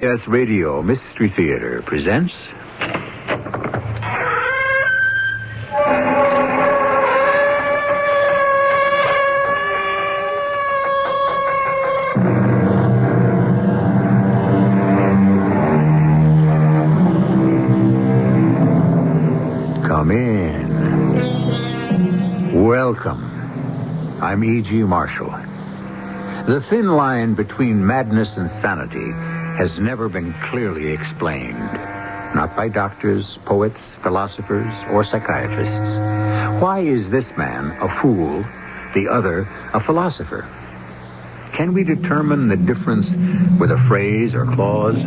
KBS Radio Mystery Theater presents... Come in. Welcome. I'm E.G. Marshall. The thin line between madness and sanity has never been clearly explained. Not by doctors, poets, philosophers, or psychiatrists. Why is this man a fool, the other a philosopher? Can we determine the difference with a phrase or clause?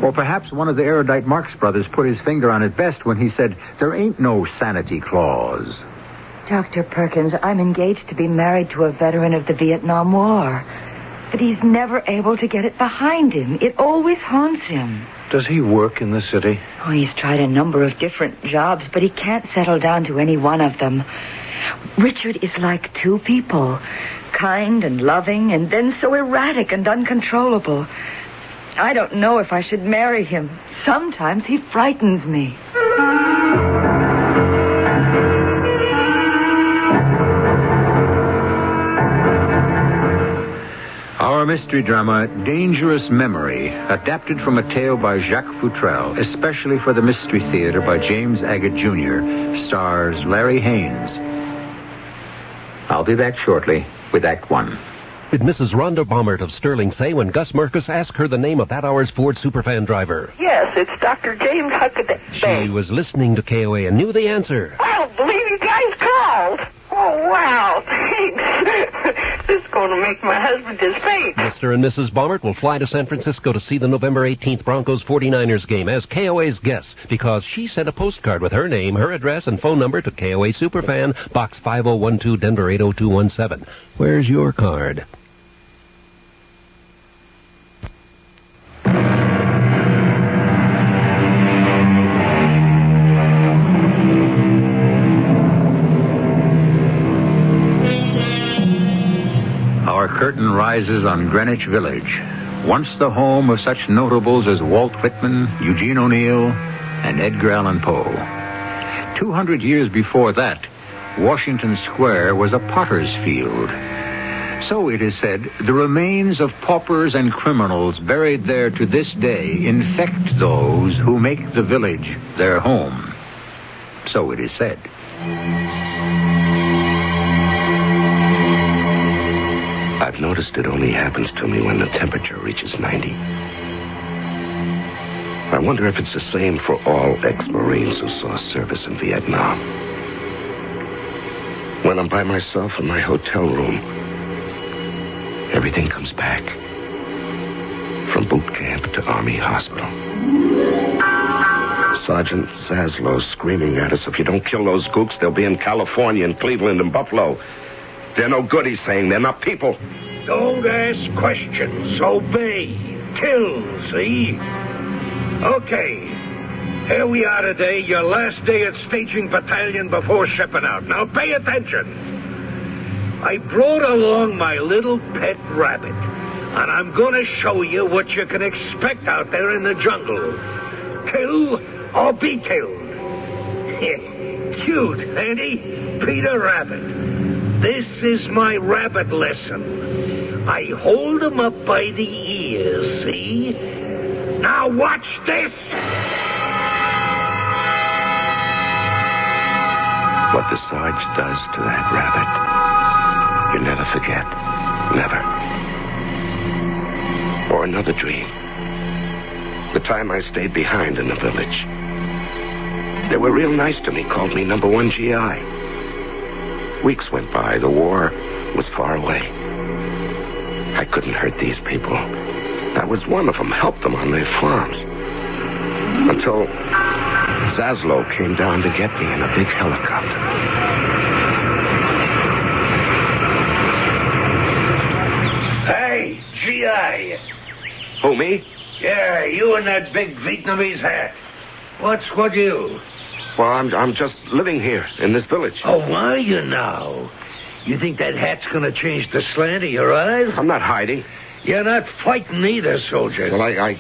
Or perhaps one of the erudite Marx brothers put his finger on it best when he said, there ain't no sanity clause. Dr. Perkins, I'm engaged to be married to a veteran of the Vietnam War. But he's never able to get it behind him. It always haunts him. Does he work in the city? Oh, he's tried a number of different jobs, but he can't settle down to any one of them. Richard is like two people. Kind and loving, and then so erratic and uncontrollable. I don't know if I should marry him. Sometimes he frightens me. Our mystery drama, Dangerous Memory, adapted from a tale by Jacques Futrell, especially for the Mystery Theater by James Agate Jr., stars Larry Haynes. I'll be back shortly with Act One. Did Mrs. Rhonda Baumert of Sterling say when Gus Marcus asked her the name of that hour's Ford Superfan driver? Yes, it's Dr. James Huckabee. She was listening to KOA and knew the answer. I don't believe you guys called. Oh, wow, thanks. This is going to make my husband his face. Mr. and Mrs. Baumert will fly to San Francisco to see the November 18th Broncos 49ers game as KOA's guests because she sent a postcard with her name, her address, and phone number to KOA Superfan, Box 5012, Denver 80217. Where's your card? Our curtain rises on Greenwich Village, once the home of such notables as Walt Whitman, Eugene O'Neill, and Edgar Allan Poe. 200 years before that, Washington Square was a potter's field. So, it is said, the remains of paupers and criminals buried there to this day infect those who make the village their home. So it is said. I've noticed it only happens to me when the temperature reaches 90. I wonder if it's the same for all ex-Marines who saw service in Vietnam. When I'm by myself in my hotel room, everything comes back. From boot camp to Army hospital. Sergeant Zaslow screaming at us, if you don't kill those gooks, they'll be in California and Cleveland and Buffalo. They're no good, he's saying. They're not people. Don't ask questions. Obey. Kill, see? Okay. Here we are today, your last day at staging battalion before shipping out. Now pay attention. I brought along my little pet rabbit, and I'm going to show you what you can expect out there in the jungle. Kill or be killed. Cute, ain't he? Peter Rabbit. This is my rabbit lesson. I hold him up by the ears, see? Now watch this! What the Sarge does to that rabbit, you never forget. Never. Or another dream. The time I stayed behind in the village. They were real nice to me, called me number 1 GI. Weeks went by. The war was far away. I couldn't hurt these people. I was one of them, helped them on their farms. Until Zaslow came down to get me in a big helicopter. Hey, GI. Who, me? Yeah, you in that big Vietnamese hat. What you? Well, I'm just living here in this village. Oh, are you now? You think that hat's going to change the slant of your eyes? I'm not hiding. You're not fighting either, soldier. Well, I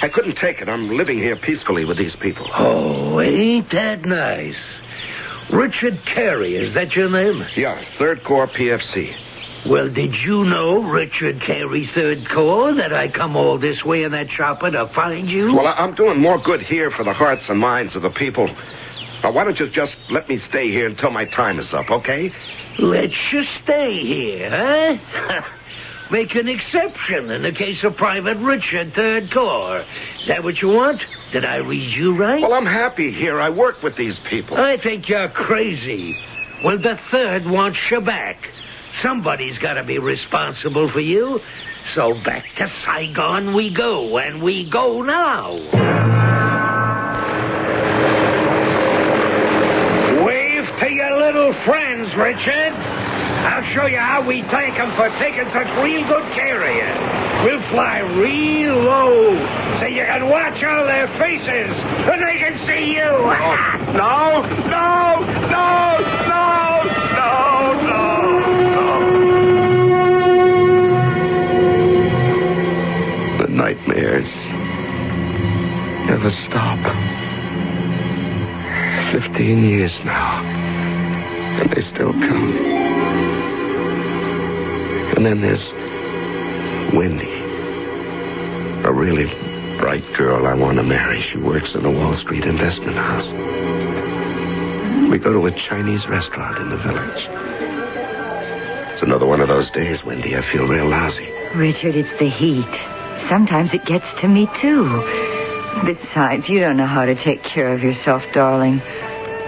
I couldn't take it. I'm living here peacefully with these people. Oh, ain't that nice? Richard Carey, is that your name? Yeah, 3rd Corps PFC. Well, did you know, Richard Carey, 3rd Corps, that I come all this way in that chopper to find you? Well, I'm doing more good here for the hearts and minds of the people. Now, why don't you just let me stay here until my time is up, okay? Let you stay here, huh? Make an exception in the case of Private Richard, 3rd Corps. Is that what you want? Did I read you right? Well, I'm happy here. I work with these people. I think you're crazy. Well, the 3rd wants you back. Somebody's got to be responsible for you. So back to Saigon we go, and we go now. Wave to your little friends, Richard. I'll show you how we thank them for taking such real good care of you. We'll fly real low so you can watch all their faces and they can see you. No. The nightmares never stop. 15 years now, and they still come. And then there's Wendy, a really bright girl I want to marry. She works in a Wall Street investment house. We go to a Chinese restaurant in the village. It's another one of those days, Wendy. I feel real lousy. Richard, it's the heat. Sometimes it gets to me, too. Besides, you don't know how to take care of yourself, darling.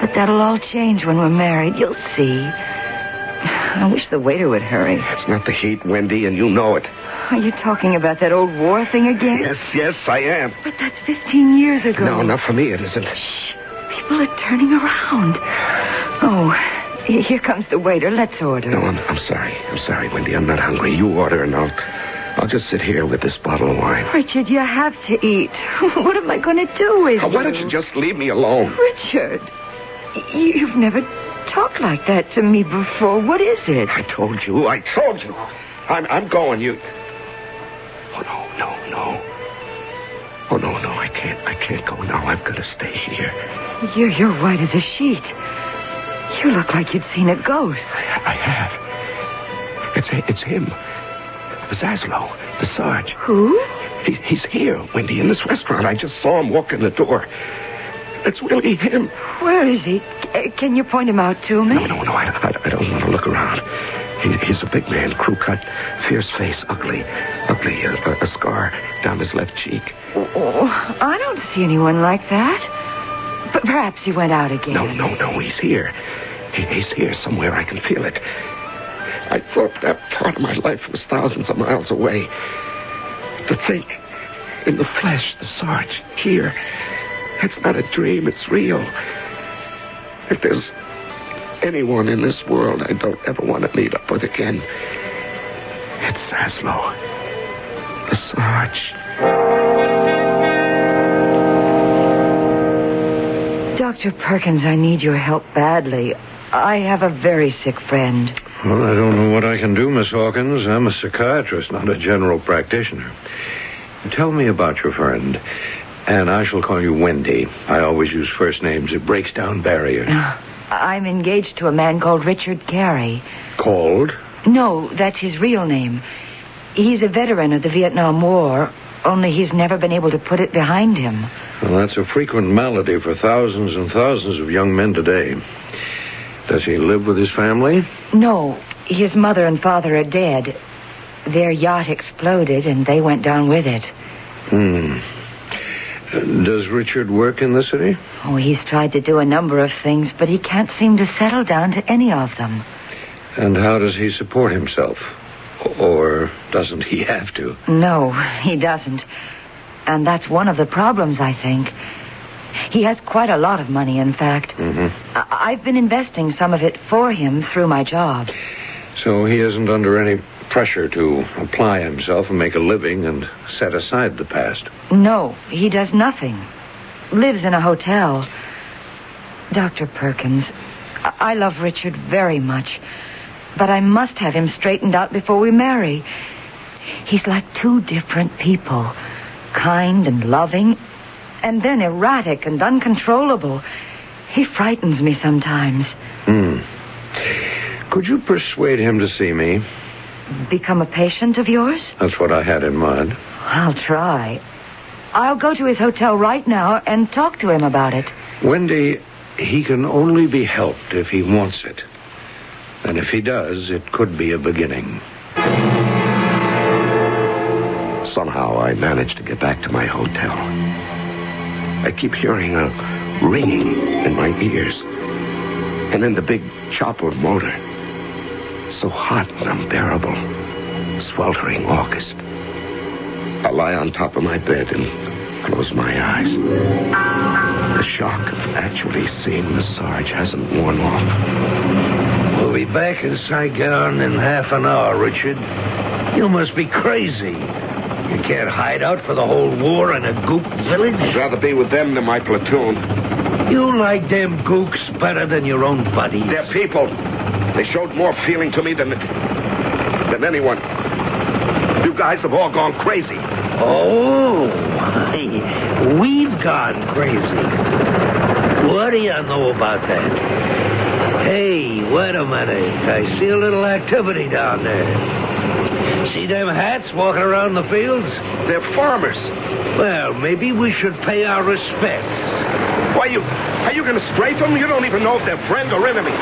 But that'll all change when we're married. You'll see. I wish the waiter would hurry. It's not the heat, Wendy, and you know it. Are you talking about that old war thing again? Yes, I am. But that's 15 years ago. No, not for me, it isn't. Shh. People are turning around. Oh, here comes the waiter. Let's order. No, I'm sorry. I'm sorry, Wendy. I'm not hungry. You order, and I'll just sit here with this bottle of wine. Richard, you have to eat. What am I going to do with you? Why don't you just leave me alone? Richard, you've never talked like that to me before. What is it? I told you. I'm going. You... Oh, no. Oh, no, I can't go now. I've got to stay here. You're white as a sheet. You look like you'd seen a ghost. I have. It's him. Zaslow, the Sarge. Who? He's here, Wendy, in this restaurant. I just saw him walk in the door. It's really him. Where is he? Can you point him out to me? No, I don't want to look around. He's a big man, crew cut, fierce face, ugly, a scar down his left cheek. Oh, I don't see anyone like that. But perhaps he went out again. No, he's here. He's here somewhere. I can feel it. I thought that part of my life was thousands of miles away. To think, in the flesh, the Sarge, here. It's not a dream, it's real. If there's anyone in this world I don't ever want to meet up with again, it's Zaslow, the Sarge. Dr. Perkins, I need your help badly. I have a very sick friend. Well, I don't know what I can do, Miss Hawkins. I'm a psychiatrist, not a general practitioner. Tell me about your friend. And I shall call you Wendy. I always use first names. It breaks down barriers. I'm engaged to a man called Richard Carey. Called? No, that's his real name. He's a veteran of the Vietnam War, only he's never been able to put it behind him. Well, that's a frequent malady for thousands and thousands of young men today. Does he live with his family? No, his mother and father are dead. Their yacht exploded, and they went down with it. Does Richard work in the city? Oh, he's tried to do a number of things, but he can't seem to settle down to any of them. And how does he support himself? Or doesn't he have to? No, he doesn't. And that's one of the problems, I think. He has quite a lot of money, in fact. I've been investing some of it for him through my job. So he isn't under any pressure to apply himself and make a living and set aside the past? No, he does nothing. Lives in a hotel. Dr. Perkins, I love Richard very much, but I must have him straightened out before we marry. He's like two different people. kind and loving, and then erratic and uncontrollable. He frightens me sometimes. Could you persuade him to see me? Become a patient of yours? That's what I had in mind. I'll try. I'll go to his hotel right now and talk to him about it. Wendy, he can only be helped if he wants it. And if he does, it could be a beginning. Somehow I managed to get back to my hotel. I keep hearing a ringing in my ears. And then the big chopper motor. So hot and unbearable. Sweltering August. I lie on top of my bed and close my eyes. The shock of actually seeing the Sarge hasn't worn off. We'll be back in Saigon in half an hour, Richard. You must be crazy. You can't hide out for the whole war in a gook village. I'd rather be with them than my platoon. You like them gooks better than your own buddies. They're people. They showed more feeling to me than anyone. You guys have all gone crazy. Oh, we've gone crazy. What do you know about that? Hey, wait a minute. I see a little activity down there. See them hats walking around the fields? They're farmers. Well, maybe we should pay our respects. Why, are you going to strafe them? You don't even know if they're friend or enemy.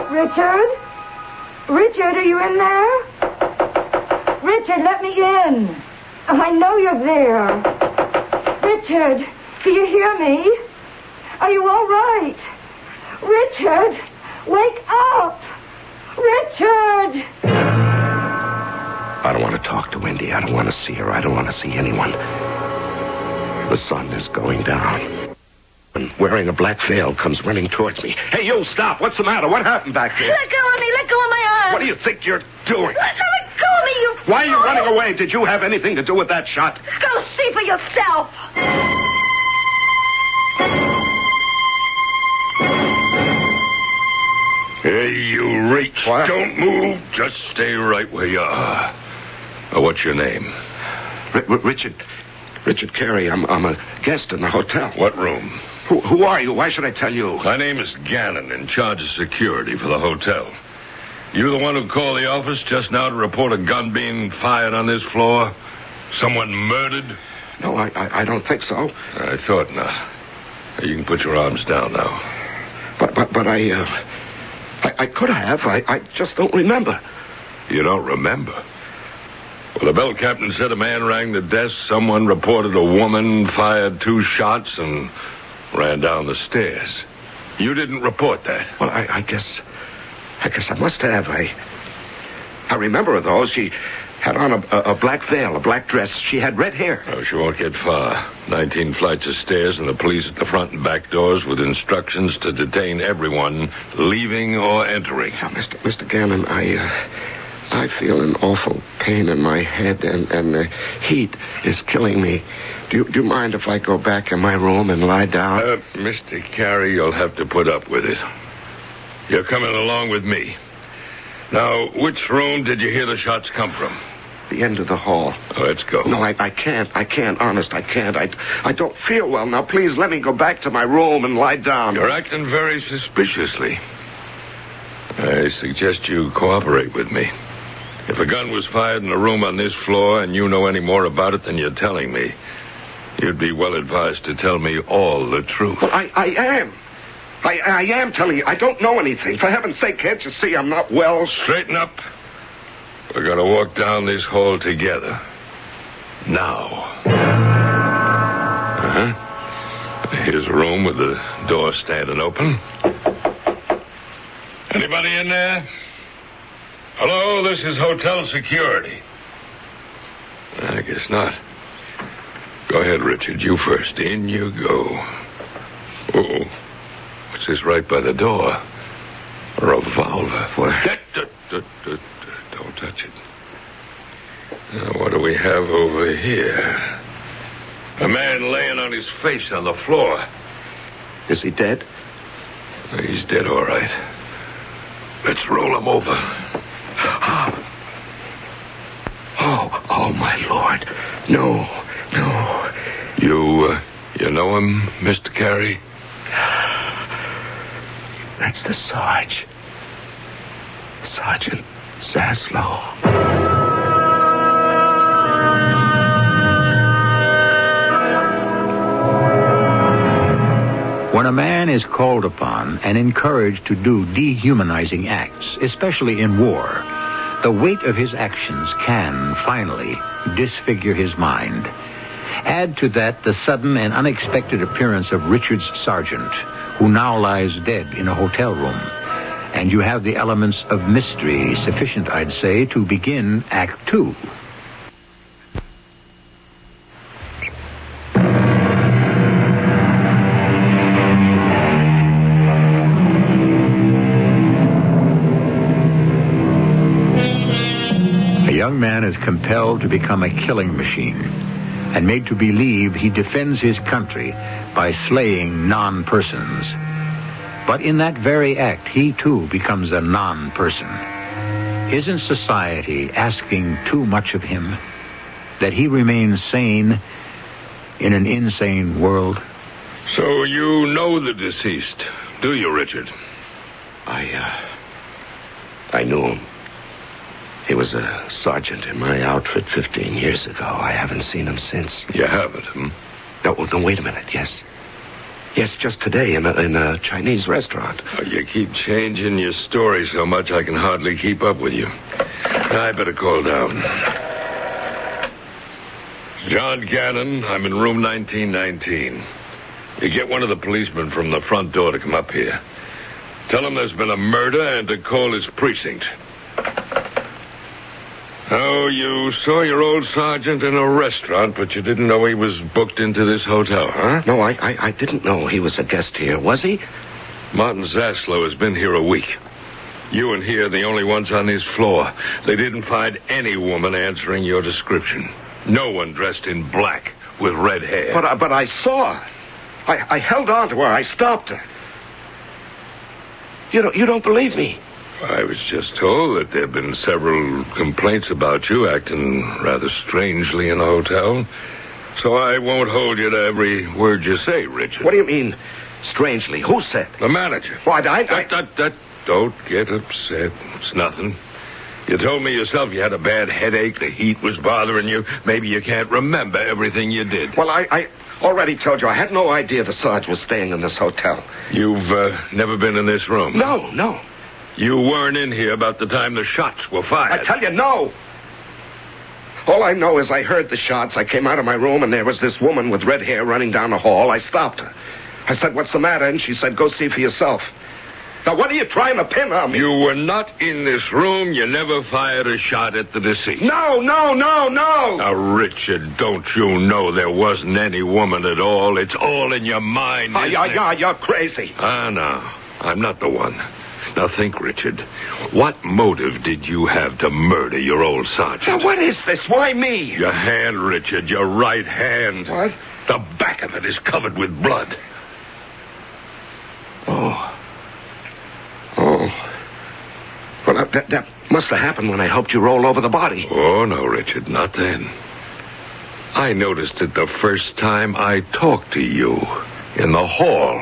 Richard? Richard, are you in there? Richard, let me in. I know you're there. Richard, do you hear me? Are you all right? Richard, wake up! Richard! I don't want to talk to Wendy. I don't want to see her. I don't want to see anyone. The sun is going down. And wearing a black veil comes running towards me. Hey, you, stop. What's the matter? What happened back there? Let go of me. Let go of my arm. What do you think you're doing? Let go of me, you Why are you fool. running away? Did you have anything to do with that shot? Go see for yourself. Hey, you Rich. What? Don't move. Just stay right where you are. What's your name? Richard Carey. I'm a guest in the hotel. What room? Who are you? Why should I tell you? My name is Gannon, in charge of security for the hotel. You the one who called the office just now to report a gun being fired on this floor? Someone murdered? No, I don't think so. I thought not. You can put your arms down now. But I could have. I just don't remember. You don't remember? Well, the bell captain said a man rang the desk, someone reported a woman fired 2 shots and ran down the stairs. You didn't report that? Well, I guess I must have. I remember, though, she had on a black veil, a black dress. She had red hair. Oh, she won't get far. 19 flights of stairs and the police at the front and back doors with instructions to detain everyone leaving or entering. Now, Mr. Gannon, I feel an awful pain in my head, and the heat is killing me. Do you mind if I go back in my room and lie down? Mr. Carey, you'll have to put up with it. You're coming along with me. Now, which room did you hear the shots come from? The end of the hall. Oh, let's go. No, I can't. Honest, I can't. I don't feel well. Now, please let me go back to my room and lie down. You're acting very suspiciously. I suggest you cooperate with me. If a gun was fired in a room on this floor and you know any more about it than you're telling me, you'd be well advised to tell me all the truth. Well, I am. I am telling you. I don't know anything. For heaven's sake, can't you see I'm not well? Straighten up. We're going to walk down this hall together. Now. Here's a room with the door standing open. Anybody in there? Hello, this is hotel security. I guess not. Go ahead, Richard. You first. In you go. Uh-oh. What's this right by the door? A revolver. What? Don't touch it. Now, what do we have over here? A man laying on his face on the floor. Is he dead? He's dead, all right. Let's roll him over. Oh, my Lord. No. You know him, Mr. Carey? That's the Sarge. Sergeant Zaslow. When a man is called upon and encouraged to do dehumanizing acts, especially in war, the weight of his actions can, finally, disfigure his mind. Add to that the sudden and unexpected appearance of Richard's sergeant, who now lies dead in a hotel room, and you have the elements of mystery sufficient, I'd say, to begin Act 2. A young man is compelled to become a killing machine and made to believe he defends his country by slaying non-persons. But in that very act, he too becomes a non-person. Isn't society asking too much of him, that he remains sane in an insane world? So you know the deceased, do you, Richard? I knew him. He was a sergeant in my outfit 15 years ago. I haven't seen him since. You haven't, hmm? No, wait a minute. Yes, just today in a Chinese restaurant. Oh, you keep changing your story so much I can hardly keep up with you. I better call down. John Gannon, I'm in room 1919. You get one of the policemen from the front door to come up here. Tell him there's been a murder and to call his precinct. Oh, you saw your old sergeant in a restaurant, but you didn't know he was booked into this hotel, huh? No, I didn't know he was a guest here. Was he? Martin Zaslow has been here a week. You and he are the only ones on his floor. They didn't find any woman answering your description. No one dressed in black with red hair. But I saw her. I held on to her. I stopped her. You don't believe me? I was just told that there have been several complaints about you acting rather strangely in the hotel. So I won't hold you to every word you say, Richard. What do you mean, strangely? Who said? The manager. Why, Don't get upset. It's nothing. You told me yourself you had a bad headache, the heat was bothering you. Maybe you can't remember everything you did. Well, I already told you I had no idea the Sarge was staying in this hotel. You've never been in this room? No. You weren't in here about the time the shots were fired. I tell you, no. All I know is I heard the shots. I came out of my room, and there was this woman with red hair running down the hall. I stopped her. I said, "What's the matter?" And she said, "Go see for yourself." Now, what are you trying to pin on me? You were not in this room. You never fired a shot at the deceased. No. Now, Richard, don't you know there wasn't any woman at all? It's all in your mind, You're crazy. No. I'm not the one. Now think, Richard. What motive did you have to murder your old sergeant? Now, what is this? Why me? Your hand, Richard. Your right hand. What? The back of it is covered with blood. Oh. Well, that must have happened when I helped you roll over the body. Oh, no, Richard, not then. I noticed it the first time I talked to you in the hall.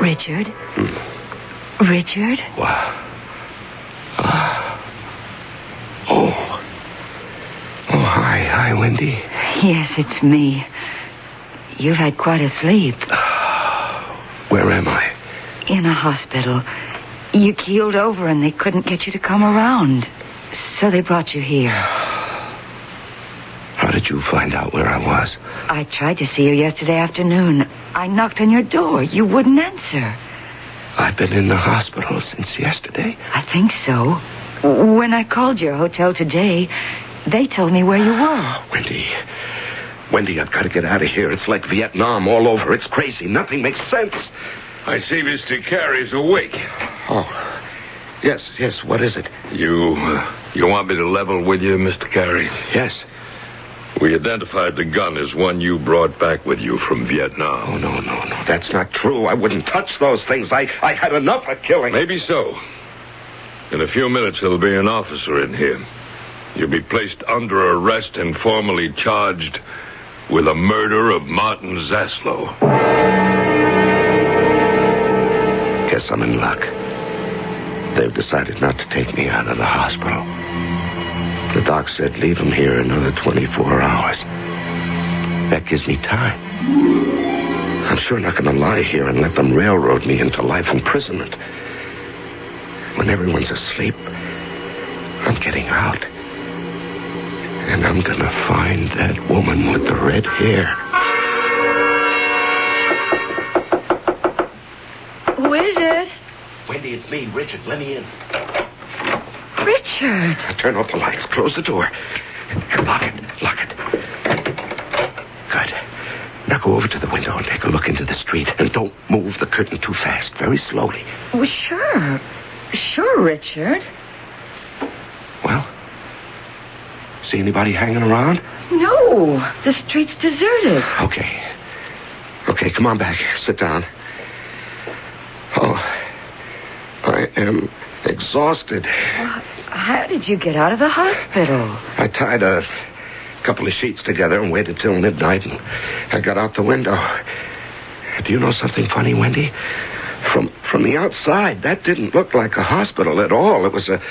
Richard? Richard? Wow. Oh, hi, Wendy. Yes, it's me. You've had quite a sleep. Where am I? In a hospital. You keeled over and they couldn't get you to come around. So they brought you here. How did you find out where I was? I tried to see you yesterday afternoon. I knocked on your door. You wouldn't answer. I've been in the hospital since yesterday. I think so. When I called your hotel today, they told me where you were. Wendy, I've got to get out of here. It's like Vietnam all over. It's crazy. Nothing makes sense. I see Mr. Carey's awake. Oh, yes. What is it? You want me to level with you, Mr. Carey? Yes. We identified the gun as one you brought back with you from Oh, Vietnam. no. That's not true. I wouldn't touch those things. I had enough of killing. Maybe so. In a few minutes, there'll be an officer in here. You'll be placed under arrest and formally charged with the murder of Martin Zaslow. Guess I'm in luck. They've decided not to take me out of the hospital. The doc said leave him here another 24 hours. That gives me time. I'm sure not going to lie here and let them railroad me into life imprisonment. When everyone's asleep, I'm getting out. And I'm going to find that woman with the red hair. Who is it? Wendy, it's me, Richard. Let me in. Richard. Turn off the lights. Close the door. And lock it. Good. Now go over to the window and take a look into the street. And don't move the curtain too fast. Very slowly. Well, sure. Sure, Richard. Well? See anybody hanging around? No, the street's deserted. Okay, come on back. Sit down. Oh, I am exhausted. Well, how did you get out of the hospital? I tied a couple of sheets together and waited till midnight, and I got out the window. Do you know something funny, Wendy? From the outside, that didn't look like a hospital at all. It was a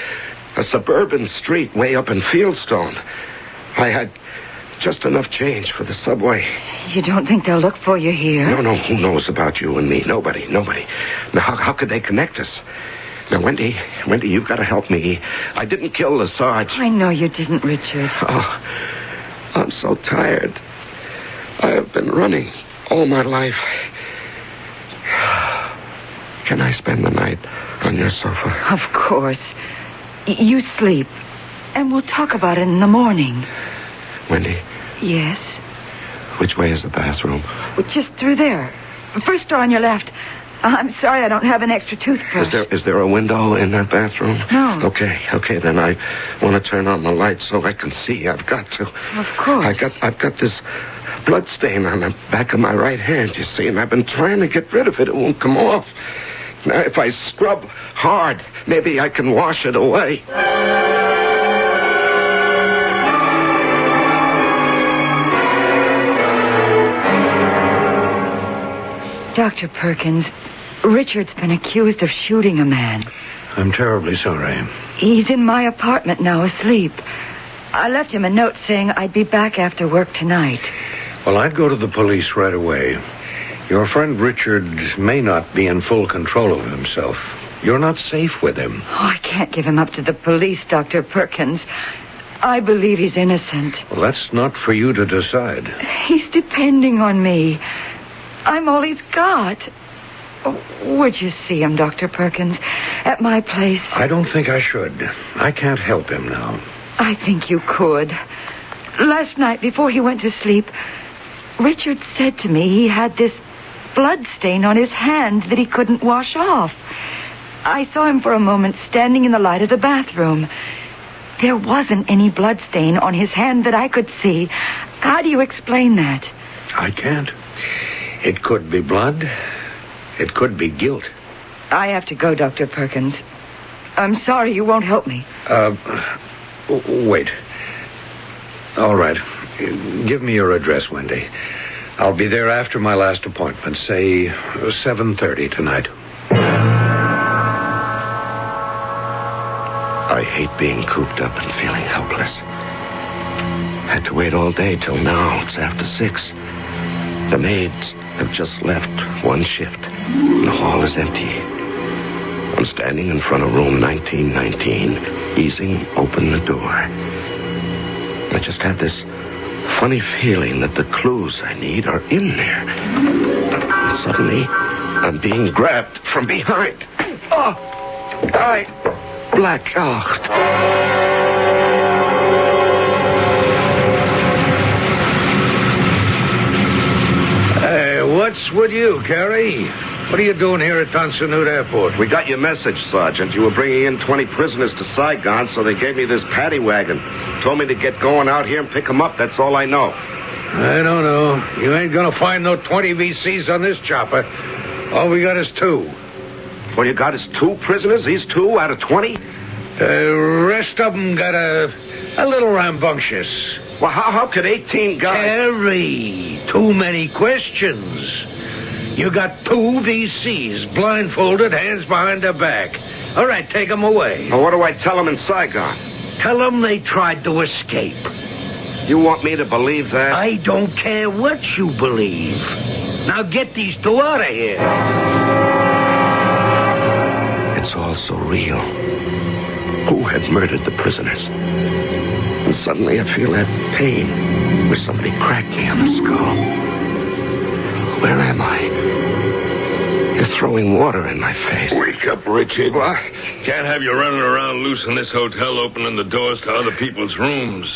suburban street way up in Fieldstone. I had just enough change for the subway. You don't think they'll look for you here? No, who knows about you and me? Nobody. Now, how could they connect us? Now, Wendy, you've got to help me. I didn't kill the Sarge. I know you didn't, Richard. Oh, I'm so tired. I have been running all my life. Can I spend the night on your sofa? Of course. You sleep, and we'll talk about it in the morning. Wendy? Yes? Which way is the bathroom? Just through there. First door on your left. I'm sorry I don't have an extra toothbrush. Is there a window in that bathroom? No. Okay, then I want to turn on the light so I can see. I've got to. Of course. I've got this blood stain on the back of my right hand, you see, and I've been trying to get rid of it. It won't come off. Now, if I scrub hard, maybe I can wash it away. Dr. Perkins, Richard's been accused of shooting a man. I'm terribly sorry. He's in my apartment now, asleep. I left him a note saying I'd be back after work tonight. Well, I'd go to the police right away. Your friend Richard may not be in full control of himself. You're not safe with him. Oh, I can't give him up to the police, Dr. Perkins. I believe he's innocent. Well, that's not for you to decide. He's depending on me. I'm all he's got. Oh, would you see him, Dr. Perkins, at my place? I don't think I should. I can't help him now. I think you could. Last night, before he went to sleep, Richard said to me he had this blood stain on his hand that he couldn't wash off. I saw him for a moment standing in the light of the bathroom. There wasn't any blood stain on his hand that I could see. How do you explain that? I can't. It could be blood. It could be guilt. I have to go, Dr. Perkins. I'm sorry you won't help me. Wait. All right. Give me your address, Wendy. I'll be there after my last appointment, say 7:30 tonight. I hate being cooped up and feeling helpless. Had to wait all day till now. It's after 6. The maids have just left one shift. The hall is empty. I'm standing in front of room 1919, easing open the door. I just have this funny feeling that the clues I need are in there. And suddenly, I'm being grabbed from behind. Oh! I black out. Hey, what's with you, Carrie? What are you doing here at Tansanut Airport? We got your message, Sergeant. You were bringing in 20 prisoners to Saigon, so they gave me this paddy wagon. Told me to get going out here and pick him up. That's all I know. I don't know. You ain't gonna find no 20 VCs on this chopper. All we got is 2. All you got is 2 prisoners? These 2 out of 20? The rest of them got a little rambunctious. Well, how could 18 guys... Terry, too many questions. You got 2 VCs, blindfolded, hands behind their back. All right, take them away. Well, what do I tell them in Saigon? Tell them they tried to escape. You want me to believe that? I don't care what you believe. Now get these 2 out of here. It's all so real. Who had murdered the prisoners? And suddenly I feel that pain where somebody cracked me on the skull. Where am I? You're throwing water in my face. Wake up, Richard. What? Can't have you running around loose in this hotel opening the doors to other people's rooms.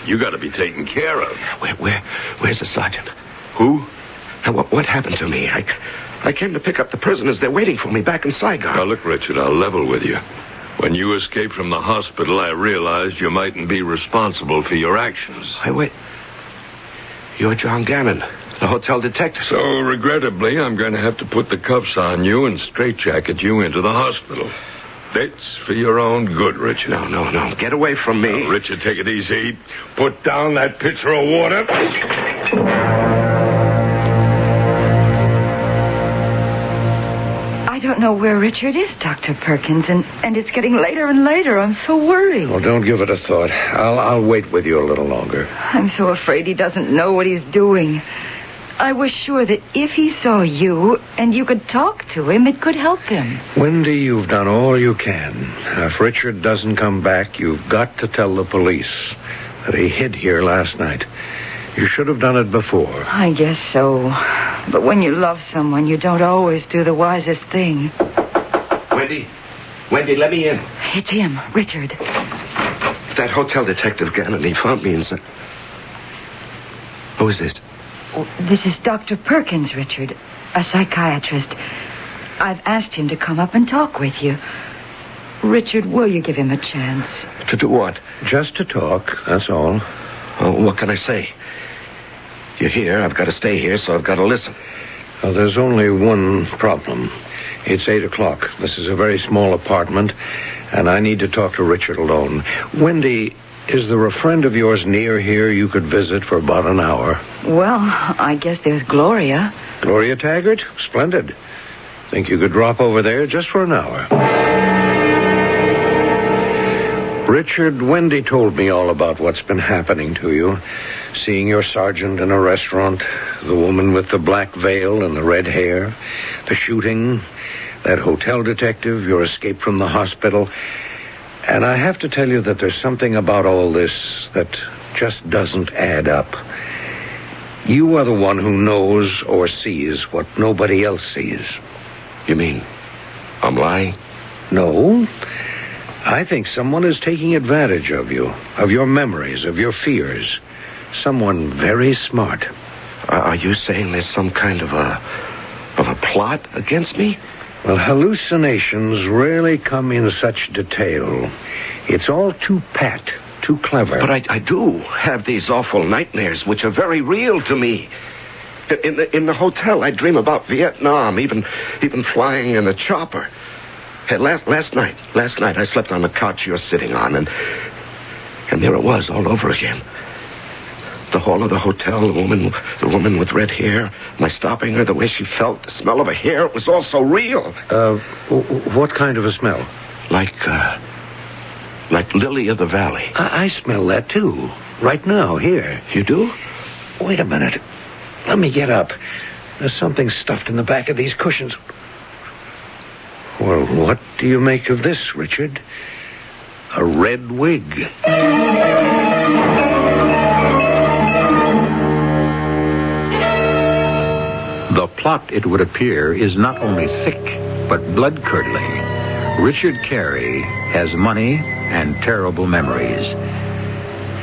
You got to be taken care of. Where's the sergeant? Who? What happened to me? I came to pick up the prisoners. They're waiting for me back in Saigon. Now, look, Richard, I'll level with you. When you escaped from the hospital, I realized you mightn't be responsible for your actions. Wait. You're John Gannon, the hotel detective. So, regrettably, I'm going to have to put the cuffs on you and straitjacket you into the hospital. It's for your own good, Richard. No. Get away from me. Now, Richard, take it easy. Put down that pitcher of water. I don't know where Richard is, Dr. Perkins, and it's getting later and later. I'm so worried. Well, don't give it a thought. I'll wait with you a little longer. I'm so afraid he doesn't know what he's doing. I was sure that if he saw you and you could talk to him, it could help him. Wendy, you've done all you can. If Richard doesn't come back, you've got to tell the police that he hid here last night. You should have done it before. I guess so. But when you love someone, you don't always do the wisest thing. Wendy, let me in. It's him, Richard. That hotel detective Gannon, he found me inside. Who is this? Oh, this is Dr. Perkins, Richard, a psychiatrist. I've asked him to come up and talk with you. Richard, will you give him a chance? To do what? Just to talk, that's all. Oh, what can I say? You're here, I've got to stay here, so I've got to listen. Well, there's only one problem. It's 8 o'clock. This is a very small apartment, and I need to talk to Richard alone. Wendy, is there a friend of yours near here you could visit for about an hour? Well, I guess there's Gloria. Gloria Taggart? Splendid. Think you could drop over there just for an hour? Richard, Wendy told me all about what's been happening to you. Seeing your sergeant in a restaurant, the woman with the black veil and the red hair, the shooting, that hotel detective, your escape from the hospital. And I have to tell you that there's something about all this that just doesn't add up. You are the one who knows or sees what nobody else sees. You mean I'm lying? No. I think someone is taking advantage of you, of your memories, of your fears. Someone very smart. Are you saying there's some kind of a plot against me? Well, hallucinations rarely come in such detail. It's all too pat, too clever. But I do have these awful nightmares, which are very real to me. In the hotel, I dream about Vietnam, even flying in a chopper. Hey, last night, I slept on the couch you're sitting on, and there it was all over again. The hall of the hotel, the woman with red hair, my stopping her, the way she felt, the smell of her hair, it was all so real. What kind of a smell? Like lily of the valley. I smell that, too. Right now, here. You do? Wait a minute. Let me get up. There's something stuffed in the back of these cushions. Well, what do you make of this, Richard? A red wig. The plot, it would appear, is not only sick, but blood-curdling. Richard Carey has money and terrible memories.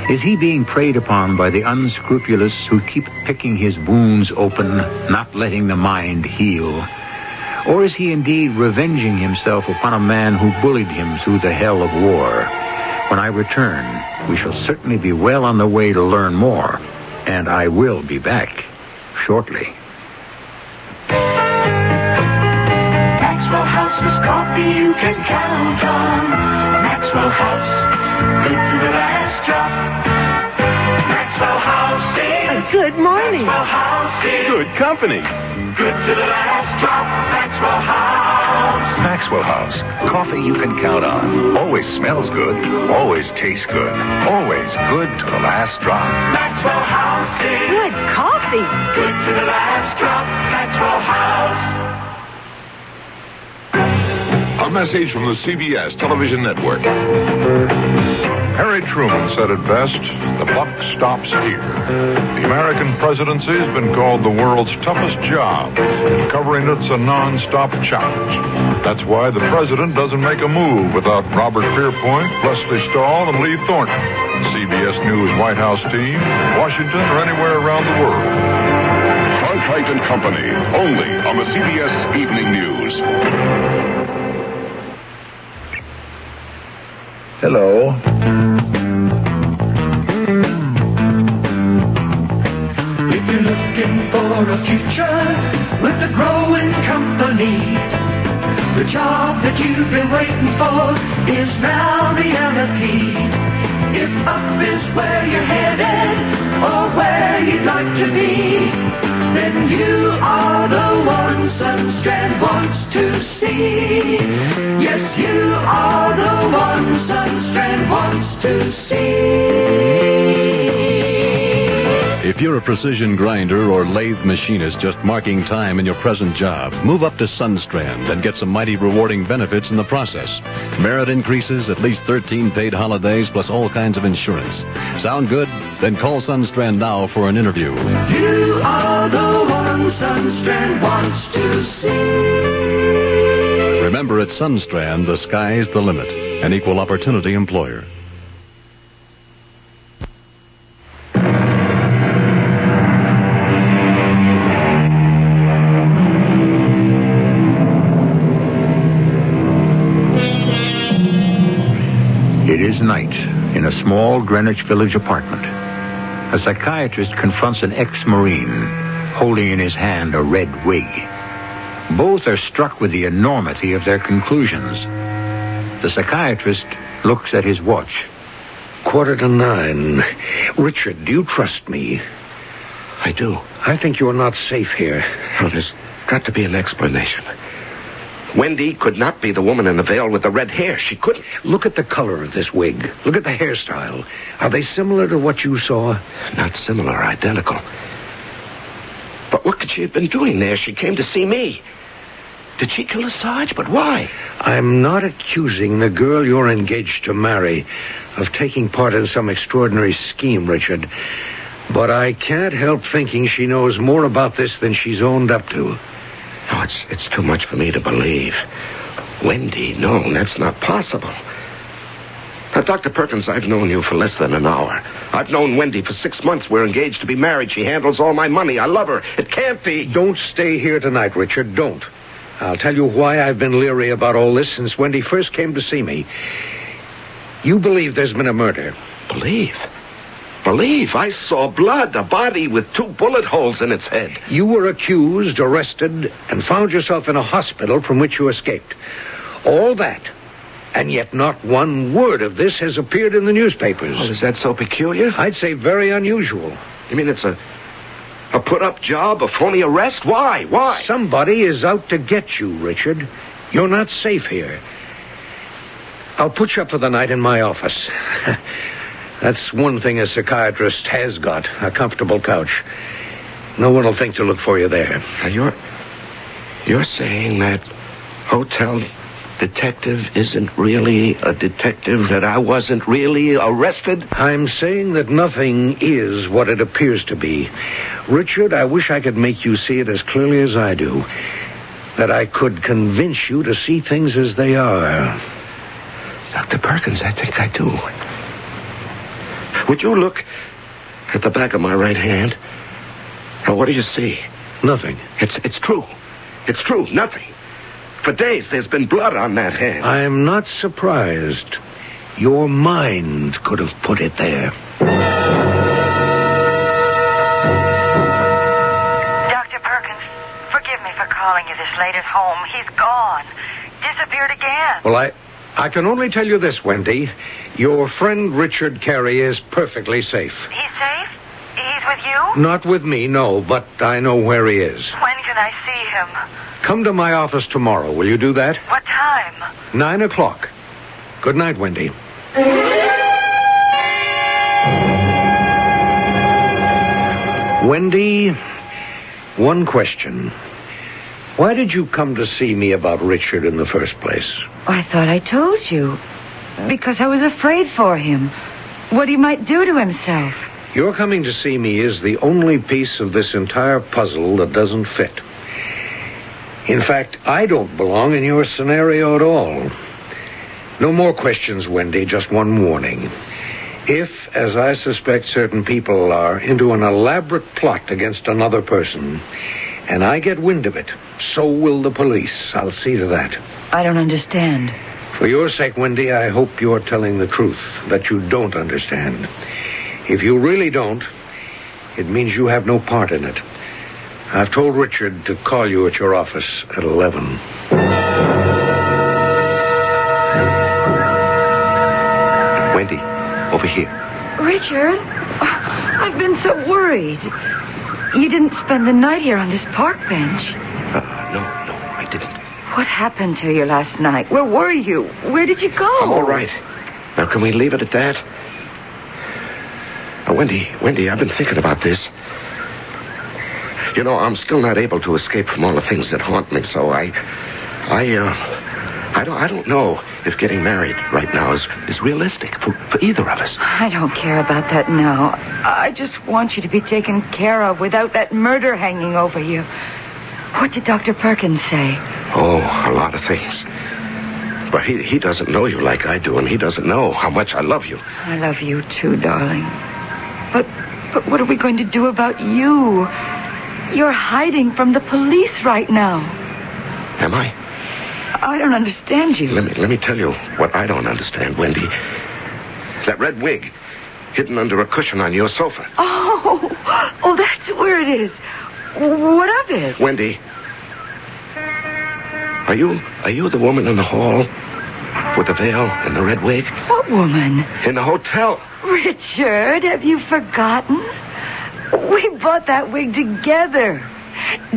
Is he being preyed upon by the unscrupulous who keep picking his wounds open, not letting the mind heal? Or is he indeed revenging himself upon a man who bullied him through the hell of war? When I return, we shall certainly be well on the way to learn more, and I will be back shortly. Maxwell House is coffee you can count on. Maxwell House, good to the last drop. Maxwell House is good morning. Maxwell House is good company. Good to the last drop. Maxwell House. Maxwell House, coffee you can count on. Always smells good. Always tastes good. Always good to the last drop. Maxwell House is good coffee. Good to the last drop. Maxwell House. A message from the CBS television network. Harry Truman said it best, the buck stops here. The American presidency has been called the world's toughest job, and covering it's a non-stop challenge. That's why the president doesn't make a move without Robert Pierpoint, Leslie Stahl, and Lee Thornton. CBS News White House team, Washington, or anywhere around the world. Cronkite and Company, only on the CBS Evening News. Hello. If you're looking for a future with a growing company, the job that you've been waiting for is now reality. If up is where you're headed or where you'd like to be, then you are the one Sunstrand wants to see. Yes, you are the one Sunstrand wants to see. If you're a precision grinder or lathe machinist just marking time in your present job, move up to Sunstrand and get some mighty rewarding benefits in the process. Merit increases, at least 13 paid holidays, plus all kinds of insurance. Sound good? Then call Sunstrand now for an interview. You are the one Sunstrand wants to see. Remember, at Sunstrand, the sky's the limit. An equal opportunity employer. It is night in a small Greenwich Village apartment. A psychiatrist confronts an ex-Marine holding in his hand a red wig. Both are struck with the enormity of their conclusions. The psychiatrist looks at his watch. 9:15. Richard, do you trust me? I do. I think you're not safe here. Now, there's got to be an explanation. Wendy could not be the woman in the veil with the red hair. She couldn't. Look at the color of this wig. Look at the hairstyle. Are they similar to what you saw? Not similar, identical. But what could she have been doing there? She came to see me. Did she kill a Sarge? But why? I'm not accusing the girl you're engaged to marry of taking part in some extraordinary scheme, Richard. But I can't help thinking she knows more about this than she's owned up to. No, it's too much for me to believe. Wendy, no, that's not possible. Now, Dr. Perkins, I've known you for less than an hour. I've known Wendy for 6 months. We're engaged to be married. She handles all my money. I love her. It can't be. Don't stay here tonight, Richard. Don't. I'll tell you why I've been leery about all this since Wendy first came to see me. You believe there's been a murder. Believe? I saw blood, a body with 2 bullet holes in its head. You were accused, arrested, and found yourself in a hospital from which you escaped. All that, and yet not one word of this has appeared in the newspapers. Well, is that so peculiar? I'd say very unusual. You mean it's a put-up job, a phony arrest? Why? Somebody is out to get you, Richard. You're not safe here. I'll put you up for the night in my office. That's one thing a psychiatrist has got, a comfortable couch. No one will think to look for you there. Now, you're saying that hotel detective isn't really a detective, that I wasn't really arrested? I'm saying that nothing is what it appears to be. Richard, I wish I could make you see it as clearly as I do. That I could convince you to see things as they are. Dr. Perkins, I think I do. Would you look at the back of my right hand? Now, what do you see? Nothing. It's true. It's true. Nothing. For days, there's been blood on that hand. I'm not surprised. Your mind could have put it there. Dr. Perkins, forgive me for calling you this late at home. He's gone. Disappeared again. Well, I can only tell you this, Wendy. Your friend Richard Carey is perfectly safe. He's safe? He's with you? Not with me, no, but I know where he is. When can I see him? Come to my office tomorrow. Will you do that? What time? 9 o'clock. Good night, Wendy. Wendy, one question. Why did you come to see me about Richard in the first place? I thought I told you. Because I was afraid for him. What he might do to himself. Your coming to see me is the only piece of this entire puzzle that doesn't fit. In fact, I don't belong in your scenario at all. No more questions, Wendy, just one warning. If, as I suspect certain people are, into an elaborate plot against another person, and I get wind of it, so will the police. I'll see to that. I don't understand. For your sake, Wendy, I hope you're telling the truth, that you don't understand. If you really don't, it means you have no part in it. I've told Richard to call you at your office at 11. Wendy, over here. Richard, I've been so worried. You didn't spend the night here on this park bench. No, I didn't. What happened to you last night? Where were you? Where did you go? I'm all right. Now, can we leave it at that? Wendy, I've been thinking about this. You know, I'm still not able to escape from all the things that haunt me, so I don't know if getting married right now is realistic for either of us. I don't care about that now. I just want you to be taken care of without that murder hanging over you. What did Dr. Perkins say? Oh, a lot of things. But he doesn't know you like I do, and he doesn't know how much I love you. I love you too, darling. But what are we going to do about you? You're hiding from the police right now. Am I? I don't understand you. Let me tell you what I don't understand, Wendy. That red wig hidden under a cushion on your sofa. Oh, that's where it is. What of it? Wendy, are you the woman in the hall with the veil and the red wig? What woman? In the hotel. Richard, have you forgotten? We bought that wig together.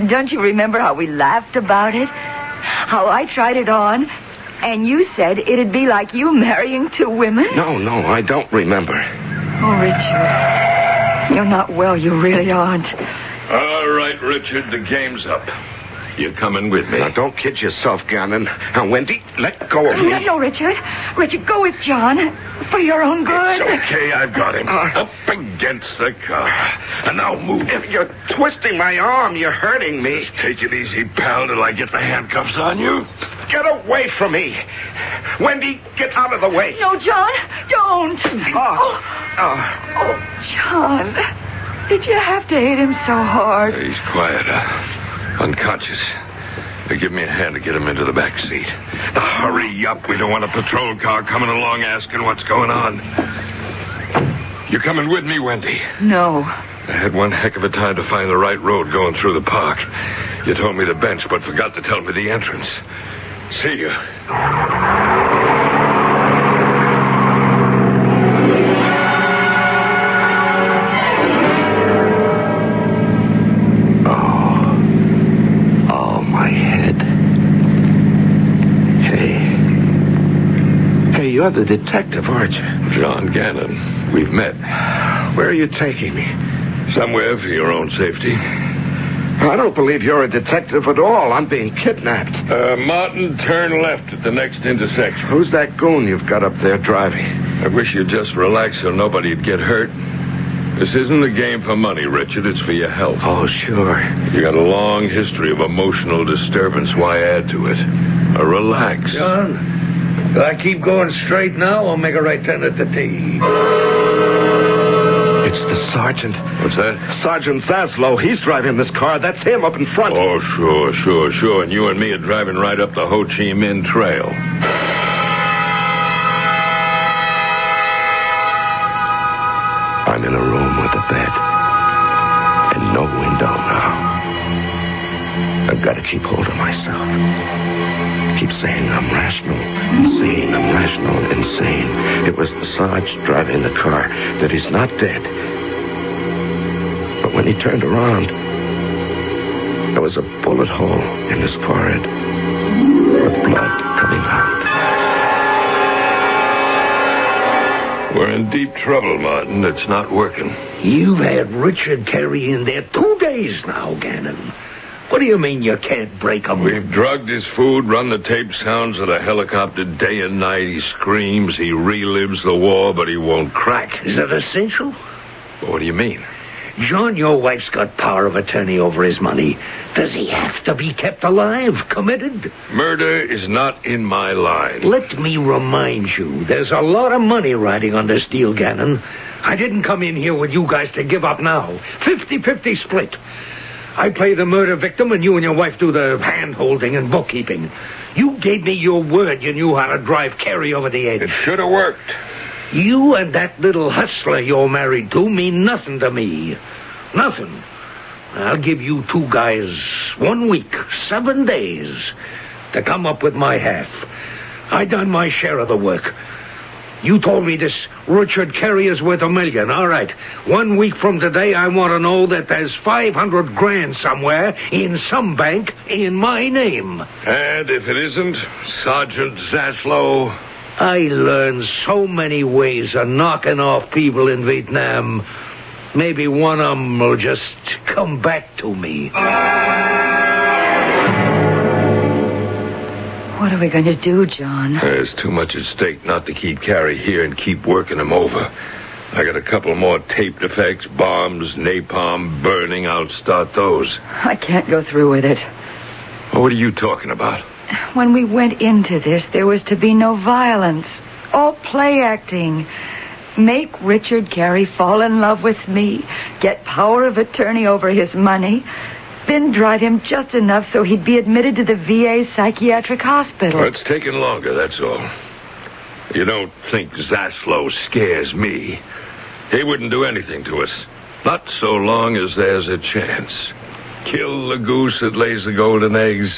Don't you remember how we laughed about it? How I tried it on, and you said it'd be like you marrying two women? No, I don't remember. Oh, Richard, you're not well. You really aren't. All right, Richard, the game's up. You're coming with me. Now, don't kid yourself, Gannon. Now, Wendy, let go of me. No, Richard. Richard, go with John. For your own good. It's okay, I've got him. Up against the car. And now move. If you're twisting my arm, you're hurting me. Just take it easy, pal, till I get the handcuffs on you. Get away from me. Wendy, get out of the way. No, John, don't. John, did you have to hit him so hard? He's quiet, unconscious. Now give me a hand to get him into the back seat. Hurry up. We don't want a patrol car coming along asking what's going on. You coming with me, Wendy? No. I had one heck of a time to find the right road going through the park. You told me the bench, but forgot to tell me the entrance. See you. You're the detective, aren't you? John Gannon. We've met. Where are you taking me? Somewhere for your own safety. I don't believe you're a detective at all. I'm being kidnapped. Martin, turn left at the next intersection. Who's that goon you've got up there driving? I wish you'd just relax so nobody'd get hurt. This isn't a game for money, Richard. It's for your health. Oh, sure. You got a long history of emotional disturbance. Why add to it? Relax. John? Do I keep going straight now or make a right turn at the T? It's the sergeant. What's that? Sergeant Zaslow. He's driving this car. That's him up in front. Oh, sure. And you and me are driving right up the Ho Chi Minh Trail. yourself? Keep saying I'm rational, insane. It was the Sarge driving the car, that he's not dead. But when he turned around, there was a bullet hole in his forehead with blood coming out. We're in deep trouble, Martin. It's not working. You've had Richard Carey in there 2 days now, Gannon. What do you mean you can't break him? We've drugged his food, run the tape sounds of the helicopter day and night. He screams, he relives the war, but he won't crack. Is that essential? What do you mean? John, your wife's got power of attorney over his money. Does he have to be kept alive, committed? Murder is not in my line. Let me remind you, there's a lot of money riding on this deal, Gannon. I didn't come in here with you guys to give up now. 50-50 split. I play the murder victim, and you and your wife do the hand-holding and bookkeeping. You gave me your word you knew how to drive Carey over the edge. It should have worked. You and that little hustler you're married to mean nothing to me. Nothing. I'll give you 2 guys 1 week, 7 days, to come up with my half. I done my share of the work. You told me this Richard Carey is worth $1 million. All right. 1 week from today, I want to know that there's $500,000 somewhere in some bank in my name. And if it isn't, Sergeant Zaslow... I learned so many ways of knocking off people in Vietnam. Maybe one of them will just come back to me. What are we going to do, John? There's too much at stake not to keep Carey here and keep working him over. I got a couple more taped effects, bombs, napalm, burning. I'll start those. I can't go through with it. What are you talking about? When we went into this, there was to be no violence. All play acting. Make Richard Carey fall in love with me, get power of attorney over his money, then drive him just enough so he'd be admitted to the VA psychiatric hospital. Well, it's taking longer, that's all. You don't think Zaslow scares me. He wouldn't do anything to us. Not so long as there's a chance. Kill the goose that lays the golden eggs.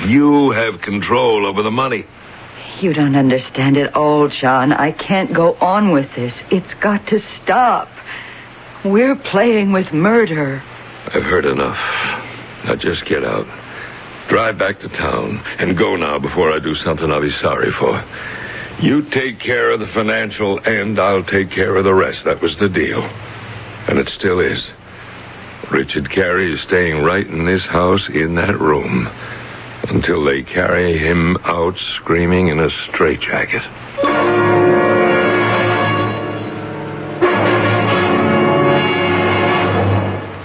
You have control over the money. You don't understand it all, John. I can't go on with this. It's got to stop. We're playing with murder. I've heard enough. Now just get out. Drive back to town and go now before I do something I'll be sorry for. You take care of the financial end, I'll take care of the rest. That was the deal. And it still is. Richard Carey is staying right in this house in that room until they carry him out screaming in a straitjacket.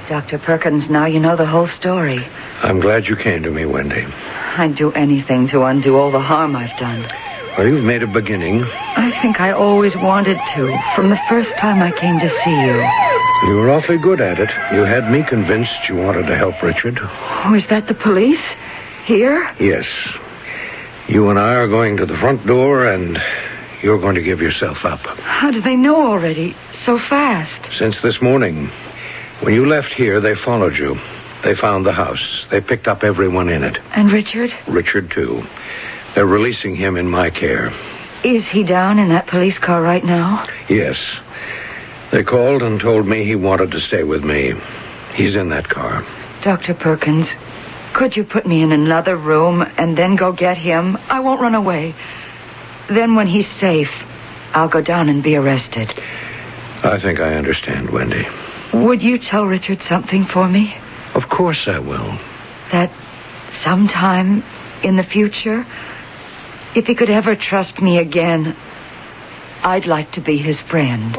Dr. Perkins, now you know the whole story. I'm glad you came to me, Wendy. I'd do anything to undo all the harm I've done. Well, you've made a beginning. I think I always wanted to, from the first time I came to see you. You were awfully good at it. You had me convinced you wanted to help Richard. Oh, is that the police? Here? Yes. You and I are going to the front door, and you're going to give yourself up. How do they know already? So fast? Since this morning. When you left here, they followed you. They found the house. They picked up everyone in it. And Richard? Richard, too. They're releasing him in my care. Is he down in that police car right now? Yes. They called and told me he wanted to stay with me. He's in that car. Dr. Perkins, could you put me in another room and then go get him? I won't run away. Then when he's safe, I'll go down and be arrested. I think I understand, Wendy. Would you tell Richard something for me? Of course I will. That sometime in the future, if he could ever trust me again, I'd like to be his friend.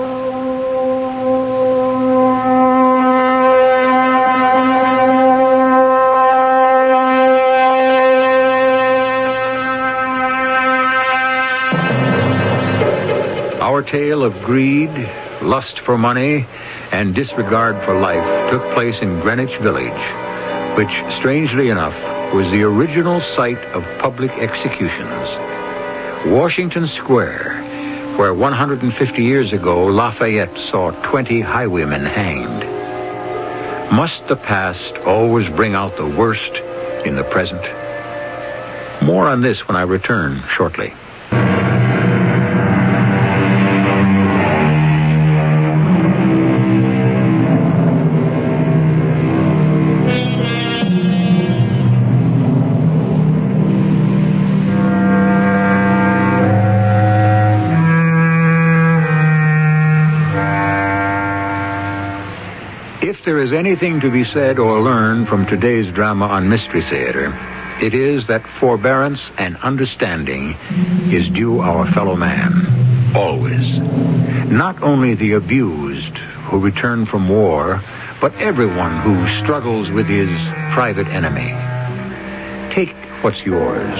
Our tale of greed, lust for money, and disregard for life took place in Greenwich Village, which, strangely enough, was the original site of public executions. Washington Square, where 150 years ago Lafayette saw 20 highwaymen hanged. Must the past always bring out the worst in the present? More on this when I return shortly. If there is anything to be said or learned from today's drama on Mystery Theater, it is that forbearance and understanding is due our fellow man. Always. Not only the abused who return from war, but everyone who struggles with his private enemy. Take what's yours,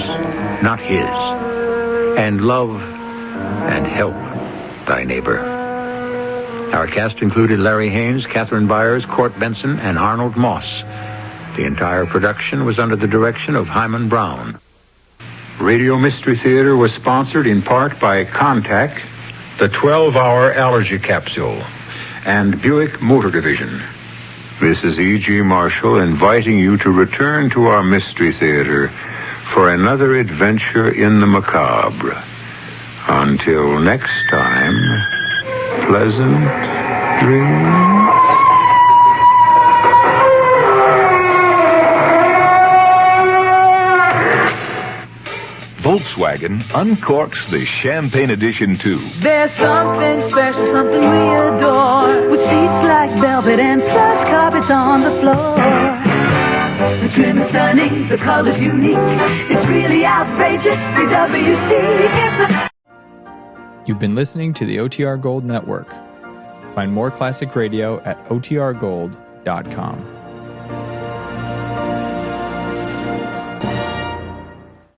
not his, and love and help thy neighbor. Our cast included Larry Haynes, Catherine Byers, Court Benson, and Arnold Moss. The entire production was under the direction of Hyman Brown. Radio Mystery Theater was sponsored in part by Contact, the 12-hour allergy capsule, and Buick Motor Division. This is E.G. Marshall inviting you to return to our Mystery Theater for another adventure in the macabre. Until next time, pleasant dreams. Volkswagen uncorks the Champagne Edition 2. There's something special, something we adore, with seats like velvet and plush carpets on the floor. The trim is stunning, the color's unique. It's really outrageous. VWC. You've been listening to the OTR Gold Network. Find more classic radio at otrgold.com.